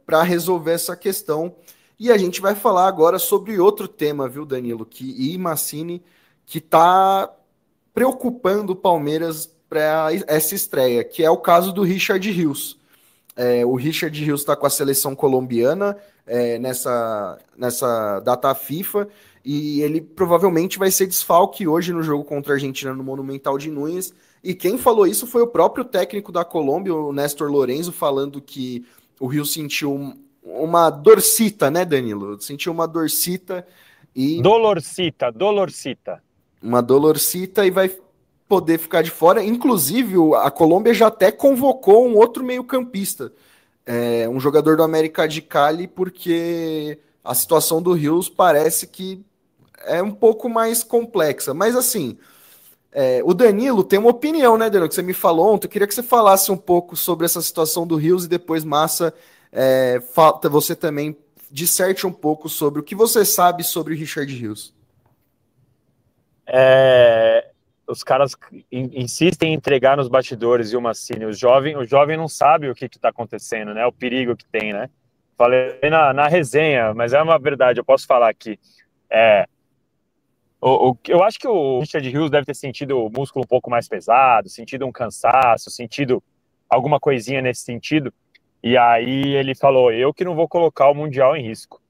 para resolver essa questão. E a gente vai falar agora sobre outro tema, viu, Danilo? E Massini, que está preocupando o Palmeiras para essa estreia, que é o caso do Richard Rios. O Richard Rios está com a seleção colombiana nessa data FIFA e ele provavelmente vai ser desfalque hoje no jogo contra a Argentina no Monumental de Núñez. E quem falou isso foi o próprio técnico da Colômbia, o Néstor Lorenzo, falando que o Rios sentiu uma dorcita, né, Danilo? Sentiu uma dorcita e Dolorcita, dolorcita. uma dolorcita e vai poder ficar de fora. Inclusive, a Colômbia já até convocou um outro meio-campista, um jogador do América de Cali, porque a situação do Rios parece que é um pouco mais complexa. Mas assim, o Danilo tem uma opinião, né, Danilo? Que você me falou ontem. Eu queria que você falasse um pouco sobre essa situação do Rios e depois, Massa, você também disserte um pouco sobre o que você sabe sobre o Richard Rios. Os caras insistem em entregar nos bastidores e o Massini. O jovem não sabe o que está acontecendo, né? O perigo que tem, né? Falei na resenha, mas é uma verdade, eu posso falar aqui. Eu acho que o Richard Rios deve ter sentido o músculo um pouco mais pesado, sentido um cansaço, sentido alguma coisinha nesse sentido. E aí ele falou: eu que não vou colocar o Mundial em risco.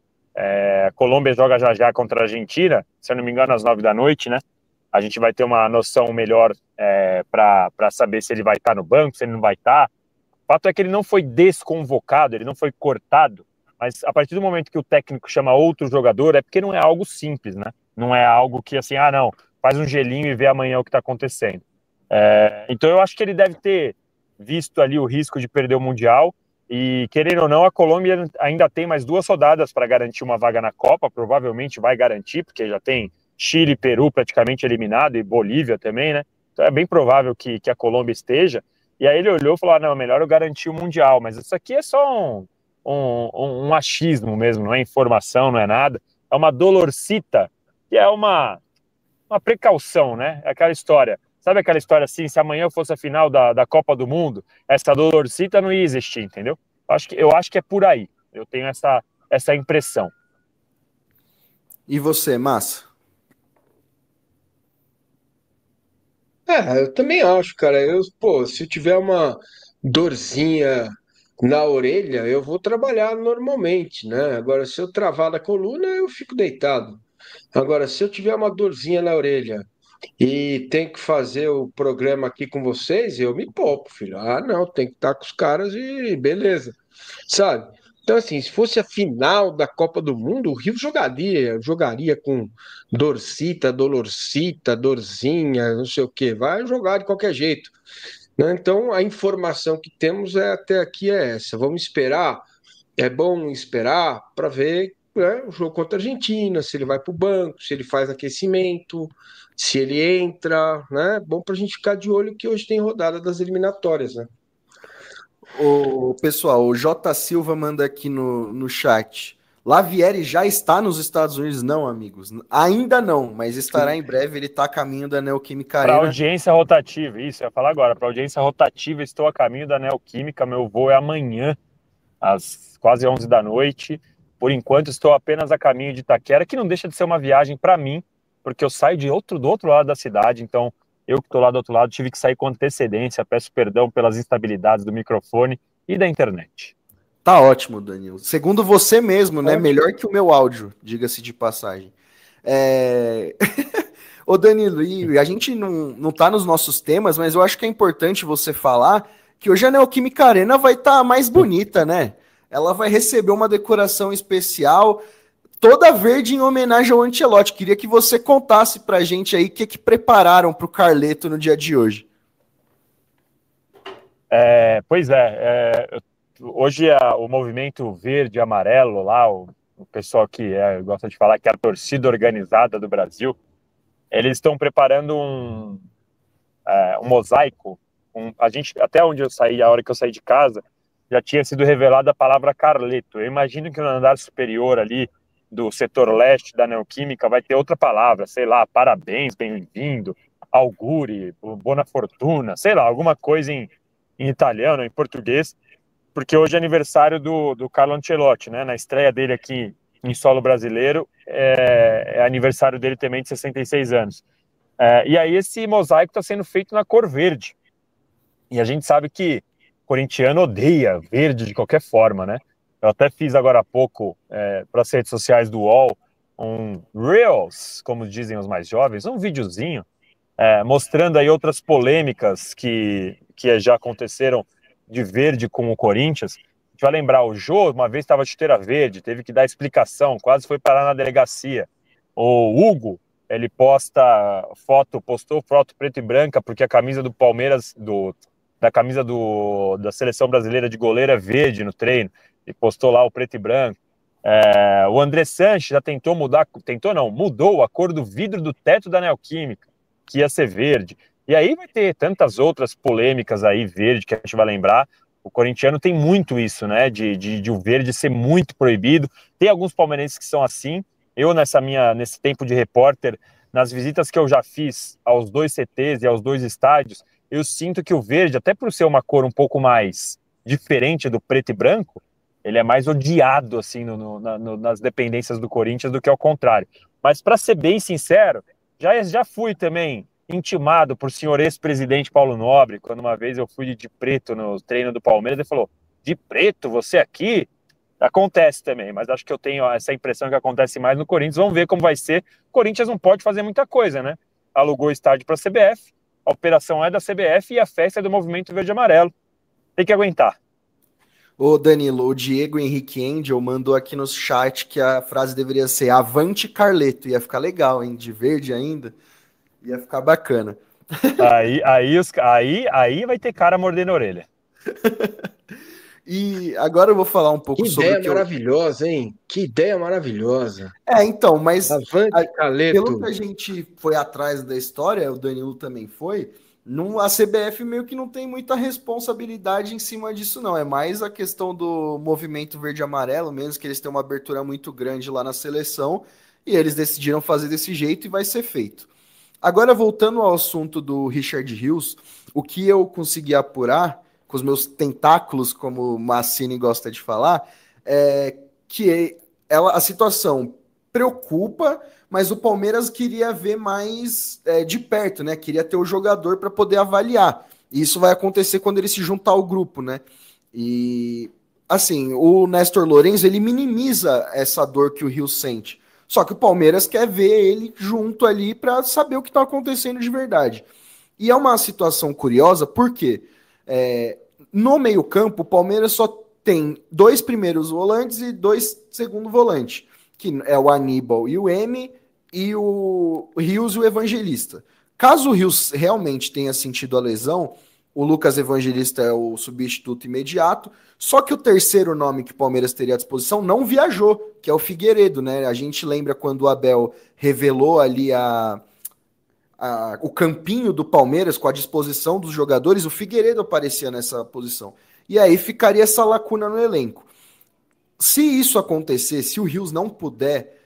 A Colômbia joga já já contra a Argentina, se eu não me engano, às 9 da noite, né? A gente vai ter uma noção melhor para saber se ele vai estar no banco, se ele não vai estar. O fato é que ele não foi desconvocado, ele não foi cortado, mas a partir do momento que o técnico chama outro jogador, é porque não é algo simples, né? Não é algo que assim, não, faz um gelinho e vê amanhã o que está acontecendo. Então eu acho que ele deve ter visto ali o risco de perder o Mundial e, querendo ou não, a Colômbia ainda tem mais 2 rodadas para garantir uma vaga na Copa, provavelmente vai garantir, porque já tem Chile e Peru praticamente eliminado e Bolívia também, né? Então é bem provável que a Colômbia esteja. E aí ele olhou e falou: não, melhor eu garantir o Mundial, mas isso aqui é só um achismo mesmo, não é informação, não é nada. É uma dolorcita, que é uma precaução, né? É aquela história. Sabe aquela história assim, se amanhã fosse a final da Copa do Mundo, essa dolorcita não ia existir, entendeu? Eu acho que é por aí. Eu tenho essa impressão. E você, Massa? Eu também acho, cara. Se eu tiver uma dorzinha na orelha, eu vou trabalhar normalmente, né? Agora, se eu travar da coluna, eu fico deitado. Agora, se eu tiver uma dorzinha na orelha e tenho que fazer o programa aqui com vocês, eu me poupo, filho. Ah, não, tem que estar com os caras e beleza, sabe? Então, assim, se fosse a final da Copa do Mundo, o Rio jogaria com dorcita, dolorcita, dorzinha, não sei o quê. Vai jogar de qualquer jeito, né? Então, a informação que temos até aqui é essa. Vamos esperar. É bom esperar para ver, né, o jogo contra a Argentina, se ele vai para o banco, se ele faz aquecimento, se ele entra, né? Bom para a gente ficar de olho que hoje tem rodada das eliminatórias, né? Pessoal, o J. Silva manda aqui no chat. Lavieri já está nos Estados Unidos? Não, amigos. Ainda não, mas estará em breve. Ele está a caminho da Neoquímica Para Arena. audiência rotativa, isso, eu ia falar agora. Para audiência rotativa, estou a caminho da Neoquímica. Meu voo é amanhã, às quase 11 da noite. Por enquanto, estou apenas a caminho de Itaquera, que não deixa de ser uma viagem para mim, porque eu saio do outro lado da cidade. Então, eu que estou lá do outro lado, tive que sair com antecedência. Peço perdão pelas instabilidades do microfone e da internet. Tá ótimo, Danilo. Segundo você mesmo, né? Ótimo. Melhor que o meu áudio, diga-se de passagem. É... Ô, Danilo, e a gente não tá nos nossos temas, mas eu acho que é importante você falar que hoje a Neoquímica Arena vai estar mais bonita, né? Ela vai receber uma decoração especial, toda verde em homenagem ao Ancelotti. Queria que você contasse pra gente aí o que prepararam pro Carleto no dia de hoje. Pois é, hoje o movimento verde e amarelo lá, o pessoal que gosta de falar que é a torcida organizada do Brasil, eles estão preparando um mosaico. A gente, até onde eu saí, a hora que eu saí de casa, já tinha sido revelada a palavra Carleto. Eu imagino que no andar superior ali do setor leste da Neoquímica vai ter outra palavra, sei lá, parabéns, bem-vindo, auguri, buona fortuna, sei lá, alguma coisa em italiano, em português. porque hoje é aniversário do Carlo Ancelotti, né? Na estreia dele aqui em solo brasileiro, é aniversário dele também de 66 anos. E aí esse mosaico está sendo feito na cor verde. E a gente sabe que o corintiano odeia verde de qualquer forma, né? Eu até fiz agora há pouco para as redes sociais do UOL um Reels, como dizem os mais jovens, um videozinho mostrando aí outras polêmicas que já aconteceram de verde com o Corinthians. A gente vai lembrar, o Jô uma vez estava de chuteira verde, teve que dar explicação, quase foi parar na delegacia. O Hugo, ele postou foto preto e branca, porque a camisa do Palmeiras, da camisa da seleção brasileira de goleiro é verde no treino, e postou lá o preto e branco. O André Sanches já mudou a cor do vidro do teto da Neoquímica, que ia ser verde. E aí vai ter tantas outras polêmicas aí, verde, que a gente vai lembrar. O corintiano tem muito isso, né, de o verde ser muito proibido. Tem alguns palmeirenses que são assim. Eu, nesse tempo de repórter, nas visitas que eu já fiz aos 2 CTs e aos 2 estádios, eu sinto que o verde, até por ser uma cor um pouco mais diferente do preto e branco, ele é mais odiado assim nas dependências do Corinthians do que ao contrário. Mas, para ser bem sincero, já fui também intimado por senhor ex-presidente Paulo Nobre, quando uma vez eu fui de preto no treino do Palmeiras, ele falou: de preto, você aqui? Acontece também, mas acho que eu tenho essa impressão que acontece mais no Corinthians. Vamos ver como vai ser. O Corinthians não pode fazer muita coisa, né? Alugou o estádio para a CBF, a operação é da CBF e a festa é do Movimento Verde e Amarelo. Tem que aguentar. Ô Danilo, o Diego Henrique Angel mandou aqui no chat que a frase deveria ser Avante Carleto. Ia ficar legal, hein? De verde ainda. Ia ficar bacana. Aí vai ter cara mordendo a orelha. E agora eu vou falar um pouco sobre o que maravilhosa, hein? Que ideia maravilhosa. Então, mas pelo que a gente foi atrás da história, o Danilo também foi, a CBF meio que não tem muita responsabilidade em cima disso, não. É mais a questão do movimento verde e amarelo, mesmo que eles têm uma abertura muito grande lá na seleção, e eles decidiram fazer desse jeito e vai ser feito. Agora, voltando ao assunto do Richard Rios, o que eu consegui apurar com os meus tentáculos, como o Massini gosta de falar, é que a situação preocupa, mas o Palmeiras queria ver mais de perto, né? Queria ter o jogador para poder avaliar. E isso vai acontecer quando ele se juntar ao grupo, né? E assim, o Néstor Lourenço, ele minimiza essa dor que o Rio sente. Só que o Palmeiras quer ver ele junto ali para saber o que está acontecendo de verdade. E é uma situação curiosa, porque no meio-campo, o Palmeiras só tem 2 primeiros volantes e 2 segundos volantes, que é o Aníbal e o M, e o Rios e o Evangelista. Caso o Rios realmente tenha sentido a lesão, o Lucas Evangelista é o substituto imediato, só que o terceiro nome que o Palmeiras teria à disposição não viajou, que é o Figueiredo, né? A gente lembra quando o Abel revelou ali o campinho do Palmeiras com a disposição dos jogadores, o Figueiredo aparecia nessa posição. E aí ficaria essa lacuna no elenco. Se isso acontecer, se o Rios não puder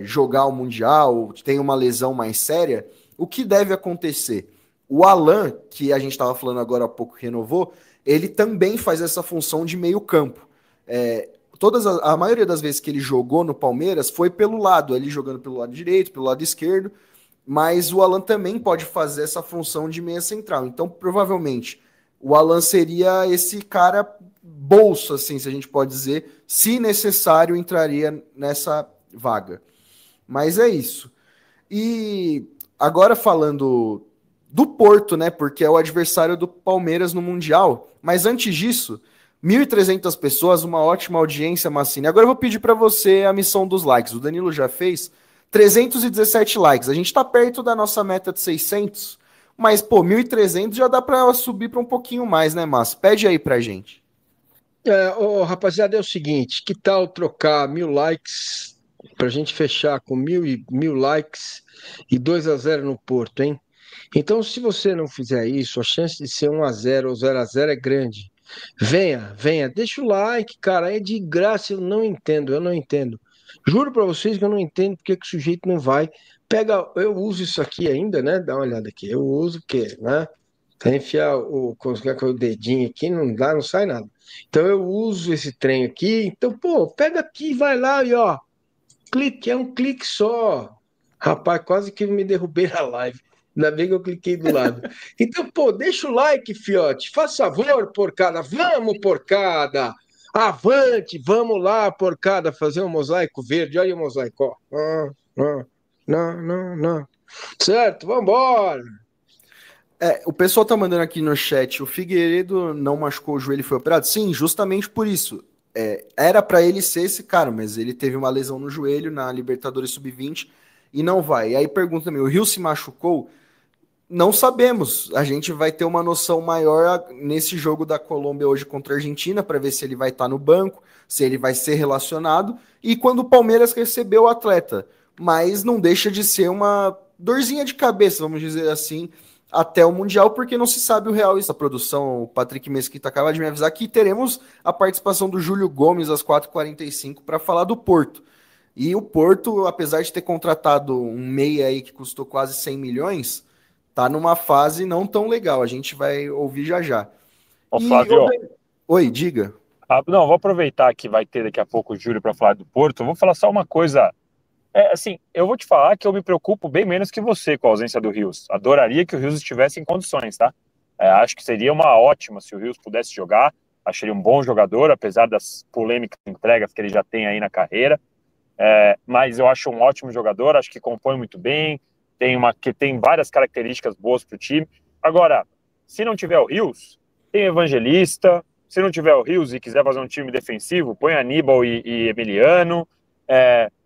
jogar o Mundial, tem uma lesão mais séria, o que deve acontecer? O Alan, que a gente estava falando agora há pouco, renovou, ele também faz essa função de meio campo. A maioria das vezes que ele jogou no Palmeiras foi pelo lado, ali jogando pelo lado direito, pelo lado esquerdo, mas o Alan também pode fazer essa função de meia central. Então, provavelmente, o Alan seria esse cara bolso, assim, se a gente pode dizer, se necessário, entraria nessa vaga. Mas é isso. E agora falando do Porto, né, porque é o adversário do Palmeiras no Mundial, mas antes disso, 1.300 pessoas, uma ótima audiência, Massini. Agora eu vou pedir para você a missão dos likes. O Danilo já fez 317 likes. A gente tá perto da nossa meta de 600, mas, pô, 1.300 já dá para subir para um pouquinho mais, né, Márcio? Pede aí pra gente. Rapaziada, é o seguinte, que tal trocar 1.000 likes pra gente fechar com 1.000 likes e 2-0 no Porto, hein? Então, se você não fizer isso, a chance de ser 1-0 ou 0-0 é grande. Venha, deixa o like, cara, é de graça, eu não entendo. Juro pra vocês que eu não entendo porque que o sujeito não vai. Eu uso isso aqui ainda, né? Dá uma olhada aqui. Eu uso o quê, né? Pra enfiar com o dedinho aqui, não dá, não sai nada. Então eu uso esse trem aqui. Então, pô, pega aqui, vai lá e ó, clique, é um clique só. Rapaz, quase que me derrubei na live. Ainda bem que eu cliquei do lado. Então, pô, deixa o like, fiote. Faz favor, porcada. Vamos, porcada. Avante, vamos lá, porcada, fazer um mosaico verde. Olha o mosaico, ó. Não, não, não. Certo, vambora. O pessoal tá mandando aqui no chat, o Figueiredo não machucou o joelho e foi operado? Sim, justamente por isso. Era para ele ser esse cara, mas ele teve uma lesão no joelho na Libertadores Sub-20 e não vai. E aí pergunta também, o Rio se machucou? Não sabemos. A gente vai ter uma noção maior nesse jogo da Colômbia hoje contra a Argentina para ver se ele vai estar no banco, se ele vai ser relacionado e quando o Palmeiras recebeu o atleta. Mas não deixa de ser uma dorzinha de cabeça, vamos dizer assim, até o Mundial, porque não se sabe o real. Isso, a produção, o Patrick Mesquita acaba de me avisar que teremos a participação do Júlio Gomes às 4h45 para falar do Porto. E o Porto, apesar de ter contratado um meia aí que custou quase 100 milhões, tá numa fase não tão legal. A gente vai ouvir já já. Ô, Flávio, Oi, diga. não, vou aproveitar que vai ter daqui a pouco o Júlio para falar do Porto. Eu vou falar só uma coisa. Assim, eu vou te falar que eu me preocupo bem menos que você com a ausência do Rios. Adoraria que o Rios estivesse em condições, tá? Acho que seria uma ótima se o Rios pudesse jogar. Acharia um bom jogador, apesar das polêmicas entregas que ele já tem aí na carreira. Mas eu acho um ótimo jogador, acho que compõe muito bem, tem várias características boas para o time. Agora, se não tiver o Rios, tem Evangelista. Se não tiver o Rios e quiser fazer um time defensivo, põe Aníbal e Emiliano.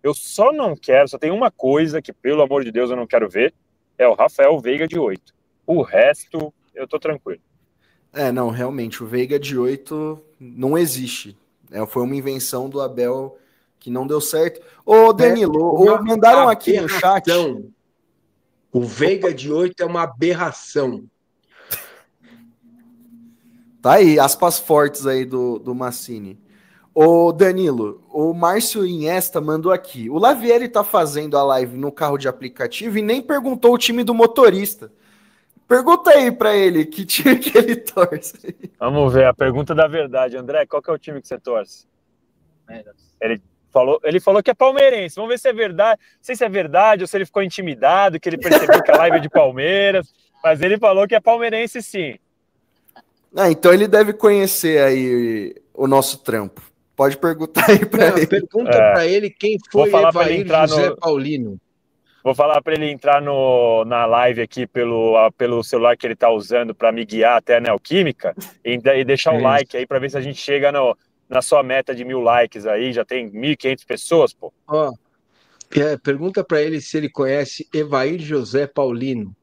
Eu só não quero, só tem uma coisa que, pelo amor de Deus, eu não quero ver, é o Rafael Veiga de 8. O resto, eu tô tranquilo. Não, realmente, o Veiga de 8 não existe. Foi uma invenção do Abel que não deu certo. Ô, Danilo, mandaram aqui no chat. O Veiga de 8 é uma aberração. Tá aí, aspas fortes aí do Massini. Ô, Danilo, o Márcio Iniesta mandou aqui. O Lavieri tá fazendo a live no carro de aplicativo e nem perguntou o time do motorista. Pergunta aí pra ele que time que ele torce. Vamos ver, a pergunta da verdade. André, qual que é o time que você torce? Ele falou que é palmeirense. Vamos ver se é verdade. Não sei se é verdade ou se ele ficou intimidado, que ele percebeu que a live é de Palmeiras. Mas ele falou que é palmeirense, sim. Então ele deve conhecer aí o nosso trampo. Pode perguntar aí para ele. Pergunta para ele quem foi Evair José Paulino. Vou falar para ele entrar na live aqui pelo celular que ele está usando para me guiar até a Neoquímica e deixar o like aí para ver se a gente chega na sua meta de 1000 likes aí. Já tem 1.500 pessoas, pô. Pergunta para ele se ele conhece Evair José Paulino.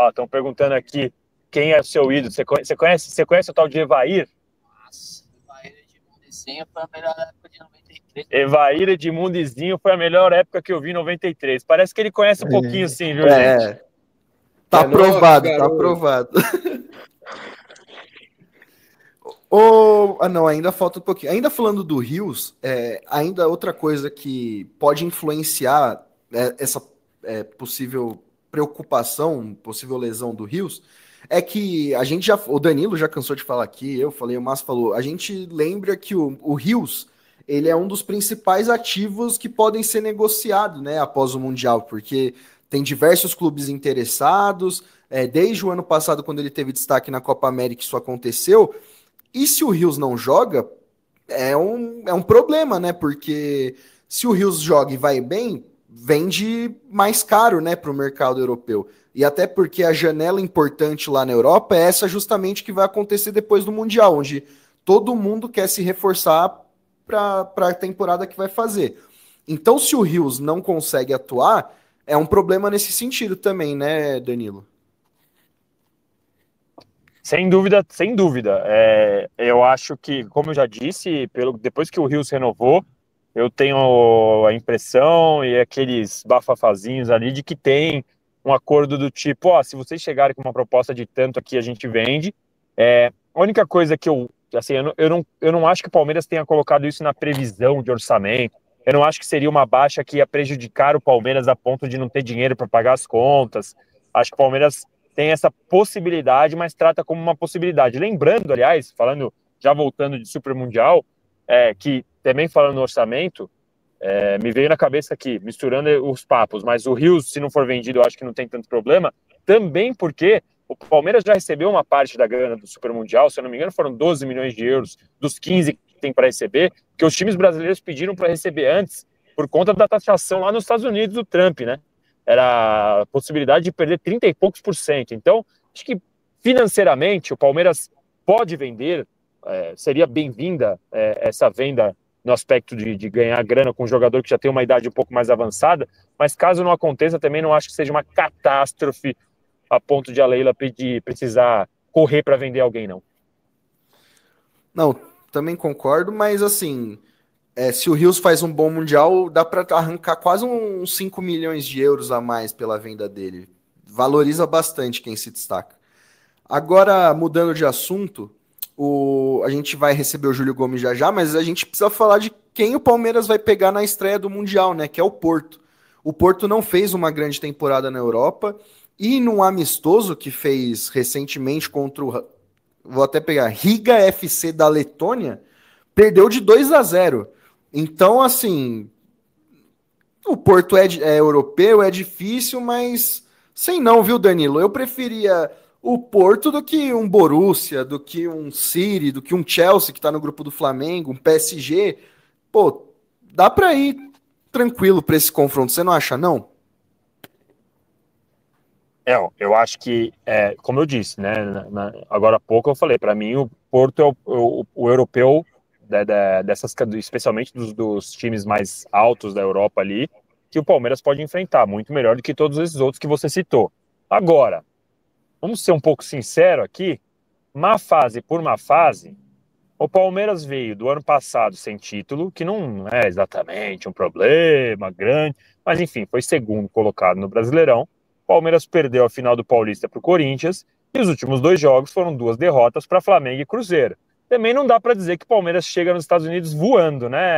Estão perguntando aqui quem é o seu ídolo. Você conhece o tal de Evair? Nossa, Evair Edmundizinho foi a melhor época de 93. Evair Edmundizinho foi a melhor época que eu vi em 93. Parece que ele conhece um pouquinho sim, viu, gente? Tá aprovado, tá aprovado. Não, ainda falta um pouquinho. Ainda falando do Rios, ainda outra coisa que pode influenciar essa possível preocupação, possível lesão do Rios, é que o Danilo já cansou de falar aqui, eu falei, o Márcio falou, a gente lembra que o Rios, ele é um dos principais ativos que podem ser negociados, né, após o Mundial, porque tem diversos clubes interessados, desde o ano passado, quando ele teve destaque na Copa América, isso aconteceu. E se o Rios não joga, é um problema, né? Porque se o Rios joga e vai bem, vende mais caro, né, para o mercado europeu. E até porque a janela importante lá na Europa é essa justamente que vai acontecer depois do Mundial, onde todo mundo quer se reforçar para a temporada que vai fazer. Então, se o Rios não consegue atuar, é um problema nesse sentido também, né, Danilo? Sem dúvida, sem dúvida. Eu acho que, como eu já disse, depois que o Rios renovou, eu tenho a impressão e aqueles bafafazinhos ali de que tem um acordo do tipo, se vocês chegarem com uma proposta de tanto aqui, a gente vende. A única coisa que eu não acho que o Palmeiras tenha colocado isso na previsão de orçamento. Eu não acho que seria uma baixa que ia prejudicar o Palmeiras a ponto de não ter dinheiro para pagar as contas. Acho que o Palmeiras tem essa possibilidade, mas trata como uma possibilidade. Lembrando, aliás, já voltando de Super Mundial, que também falando no orçamento, me veio na cabeça aqui, misturando os papos, mas o Rios, se não for vendido, eu acho que não tem tanto problema, também porque o Palmeiras já recebeu uma parte da grana do Super Mundial, se eu não me engano foram 12 milhões de euros dos 15 que tem para receber, que os times brasileiros pediram para receber antes, por conta da taxação lá nos Estados Unidos do Trump, né? Era a possibilidade de perder 30 e poucos por cento. Então, acho que financeiramente o Palmeiras pode vender, seria bem-vinda essa venda no aspecto de ganhar grana com um jogador que já tem uma idade um pouco mais avançada, mas caso não aconteça, também não acho que seja uma catástrofe a ponto de a Leila precisar correr para vender alguém, não. Não, também concordo, mas assim, se o Rios faz um bom Mundial, dá para arrancar quase uns 5 milhões de euros a mais pela venda dele. Valoriza bastante quem se destaca. Agora, mudando de assunto, a gente vai receber o Júlio Gomes já, mas a gente precisa falar de quem o Palmeiras vai pegar na estreia do Mundial, né? Que é o Porto. O Porto não fez uma grande temporada na Europa e num amistoso que fez recentemente contra vou até pegar, Riga FC da Letônia, perdeu de 2-0. Então, assim, o Porto é europeu, é difícil, mas sei não, viu, Danilo? Eu preferia o Porto do que um Borussia, do que um City, do que um Chelsea que tá no grupo do Flamengo, um PSG. Pô, dá pra ir tranquilo pra esse confronto, você não acha, não? Eu acho que, como eu disse, né? Agora há pouco eu falei, para mim o Porto é o europeu, especialmente dos times mais altos da Europa ali, que o Palmeiras pode enfrentar, muito melhor do que todos esses outros que você citou. Agora, vamos ser um pouco sincero aqui, má fase por má fase, o Palmeiras veio do ano passado sem título, que não é exatamente um problema grande, mas enfim, foi segundo colocado no Brasileirão. O Palmeiras perdeu a final do Paulista para o Corinthians e os últimos 2 jogos foram 2 derrotas para Flamengo e Cruzeiro. Também não dá para dizer que o Palmeiras chega nos Estados Unidos voando, né?